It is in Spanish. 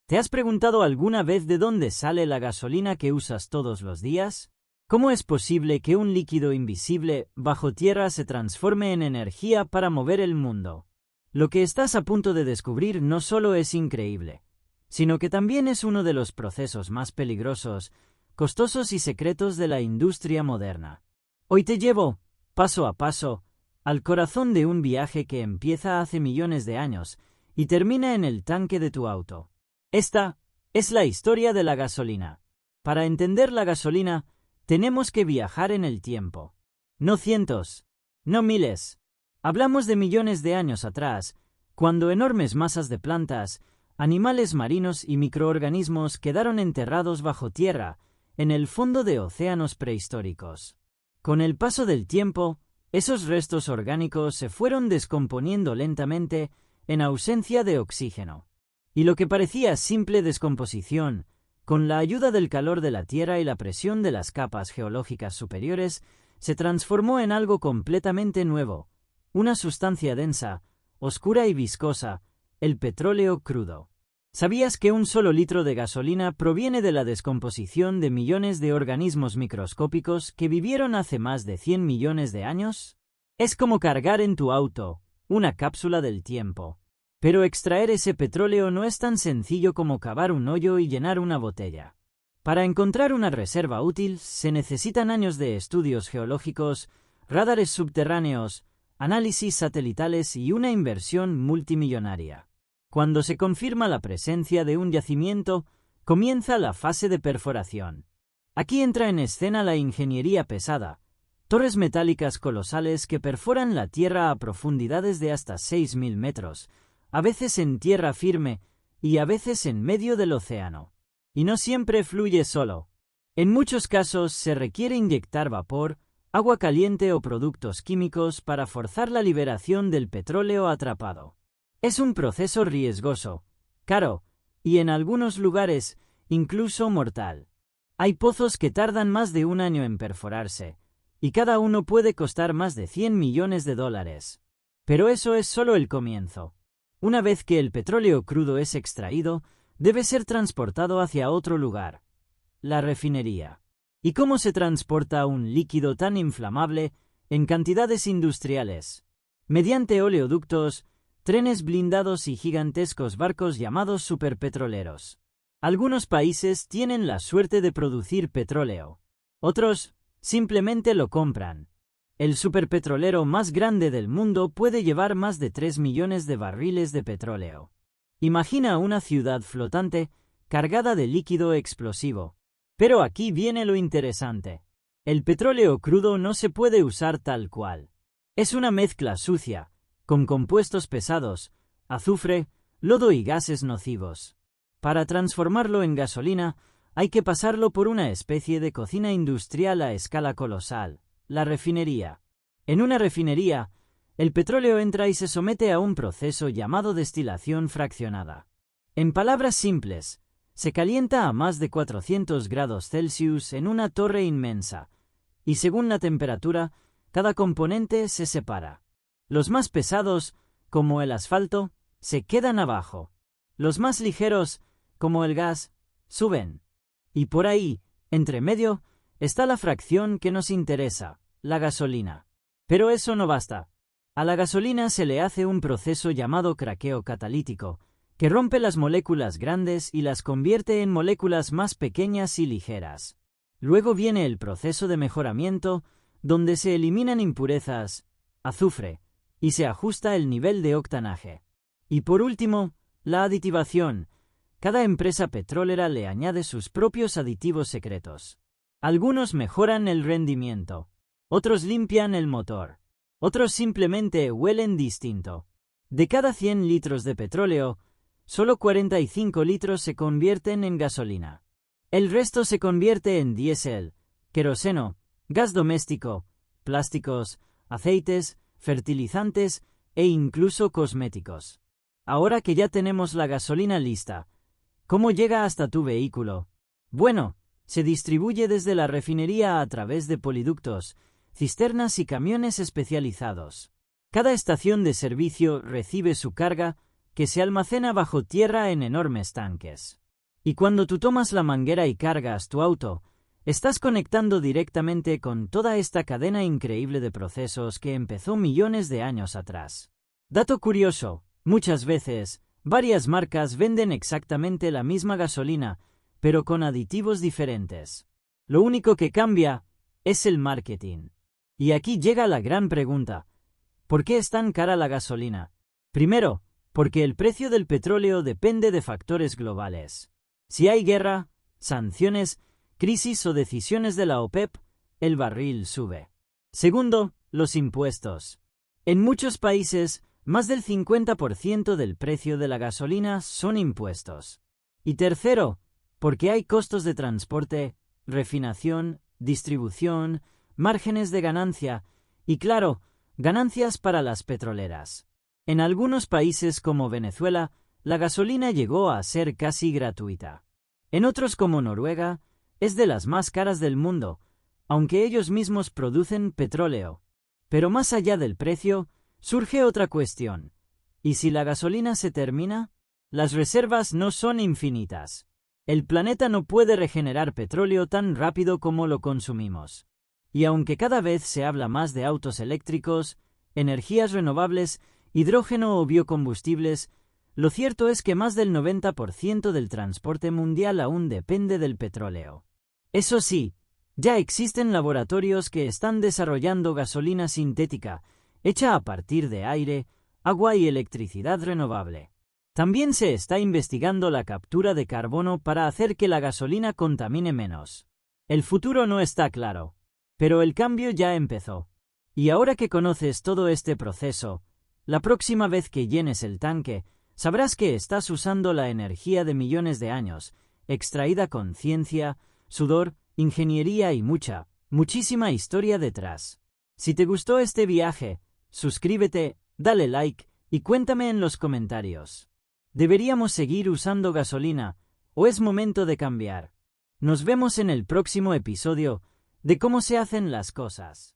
¿Te has preguntado alguna vez de dónde sale la gasolina que usas todos los días? ¿Cómo es posible que un líquido invisible bajo tierra se transforme en energía para mover el mundo? Lo que estás a punto de descubrir no solo es increíble, sino que también es uno de los procesos más peligrosos, costosos y secretos de la industria moderna. Hoy te llevo, paso a paso, al corazón de un viaje que empieza hace millones de años y termina en el tanque de tu auto. Esta es la historia de la gasolina. Para entender la gasolina, tenemos que viajar en el tiempo. No cientos, no miles. Hablamos de millones de años atrás, cuando enormes masas de plantas, animales marinos y microorganismos quedaron enterrados bajo tierra, en el fondo de océanos prehistóricos. Con el paso del tiempo, esos restos orgánicos se fueron descomponiendo lentamente en ausencia de oxígeno. Y lo que parecía simple descomposición, con la ayuda del calor de la Tierra y la presión de las capas geológicas superiores, se transformó en algo completamente nuevo, una sustancia densa, oscura y viscosa, el petróleo crudo. ¿Sabías que un solo litro de gasolina proviene de la descomposición de millones de organismos microscópicos que vivieron hace más de 100 millones de años? Es como cargar en tu auto una cápsula del tiempo. Pero extraer ese petróleo no es tan sencillo como cavar un hoyo y llenar una botella. Para encontrar una reserva útil se necesitan años de estudios geológicos, radares subterráneos, análisis satelitales y una inversión multimillonaria. Cuando se confirma la presencia de un yacimiento, comienza la fase de perforación. Aquí entra en escena la ingeniería pesada, torres metálicas colosales que perforan la tierra a profundidades de hasta 6.000 metros, a veces en tierra firme y a veces en medio del océano. Y no siempre fluye solo. En muchos casos se requiere inyectar vapor, agua caliente o productos químicos para forzar la liberación del petróleo atrapado. Es un proceso riesgoso, caro y en algunos lugares incluso mortal. Hay pozos que tardan más de un año en perforarse, y cada uno puede costar más de $100 millones. Pero eso es solo el comienzo. Una vez que el petróleo crudo es extraído, debe ser transportado hacia otro lugar, la refinería. ¿Y cómo se transporta un líquido tan inflamable en cantidades industriales? Mediante oleoductos, trenes blindados y gigantescos barcos llamados superpetroleros. Algunos países tienen la suerte de producir petróleo. Otros simplemente lo compran. El superpetrolero más grande del mundo puede llevar más de 3 millones de barriles de petróleo. Imagina una ciudad flotante cargada de líquido explosivo. Pero aquí viene lo interesante. El petróleo crudo no se puede usar tal cual. Es una mezcla sucia, con compuestos pesados, azufre, lodo y gases nocivos. Para transformarlo en gasolina, hay que pasarlo por una especie de cocina industrial a escala colosal. La refinería. En una refinería, el petróleo entra y se somete a un proceso llamado destilación fraccionada. En palabras simples, se calienta a más de 400 grados Celsius en una torre inmensa, y según la temperatura, cada componente se separa. Los más pesados, como el asfalto, se quedan abajo. Los más ligeros, como el gas, suben. Y por ahí, entre medio, está la fracción que nos interesa, la gasolina. Pero eso no basta. A la gasolina se le hace un proceso llamado craqueo catalítico, que rompe las moléculas grandes y las convierte en moléculas más pequeñas y ligeras. Luego viene el proceso de mejoramiento, donde se eliminan impurezas, azufre, y se ajusta el nivel de octanaje. Y por último, la aditivación. Cada empresa petrolera le añade sus propios aditivos secretos. Algunos mejoran el rendimiento, otros limpian el motor, otros simplemente huelen distinto. De cada 100 litros de petróleo, solo 45 litros se convierten en gasolina. El resto se convierte en diésel, queroseno, gas doméstico, plásticos, aceites, fertilizantes e incluso cosméticos. Ahora que ya tenemos la gasolina lista, ¿cómo llega hasta tu vehículo? Bueno, se distribuye desde la refinería a través de poliductos, cisternas y camiones especializados. Cada estación de servicio recibe su carga, que se almacena bajo tierra en enormes tanques. Y cuando tú tomas la manguera y cargas tu auto, estás conectando directamente con toda esta cadena increíble de procesos que empezó millones de años atrás. Dato curioso, muchas veces, varias marcas venden exactamente la misma gasolina, pero con aditivos diferentes. Lo único que cambia es el marketing. Y aquí llega la gran pregunta: ¿por qué es tan cara la gasolina? Primero, porque el precio del petróleo depende de factores globales. Si hay guerra, sanciones, crisis o decisiones de la OPEP, el barril sube. Segundo, los impuestos. En muchos países, más del 50% del precio de la gasolina son impuestos. Y tercero, porque hay costos de transporte, refinación, distribución, márgenes de ganancia y, claro, ganancias para las petroleras. En algunos países como Venezuela, la gasolina llegó a ser casi gratuita. En otros como Noruega, es de las más caras del mundo, aunque ellos mismos producen petróleo. Pero más allá del precio, surge otra cuestión. ¿Y si la gasolina se termina? Las reservas no son infinitas. El planeta no puede regenerar petróleo tan rápido como lo consumimos. Y aunque cada vez se habla más de autos eléctricos, energías renovables, hidrógeno o biocombustibles, lo cierto es que más del 90% del transporte mundial aún depende del petróleo. Eso sí, ya existen laboratorios que están desarrollando gasolina sintética, hecha a partir de aire, agua y electricidad renovable. También se está investigando la captura de carbono para hacer que la gasolina contamine menos. El futuro no está claro, pero el cambio ya empezó. Y ahora que conoces todo este proceso, la próxima vez que llenes el tanque, sabrás que estás usando la energía de millones de años, extraída con ciencia, sudor, ingeniería y muchísima historia detrás. Si te gustó este viaje, suscríbete, dale like y cuéntame en los comentarios. ¿Deberíamos seguir usando gasolina o es momento de cambiar? Nos vemos en el próximo episodio de Cómo se hacen las cosas.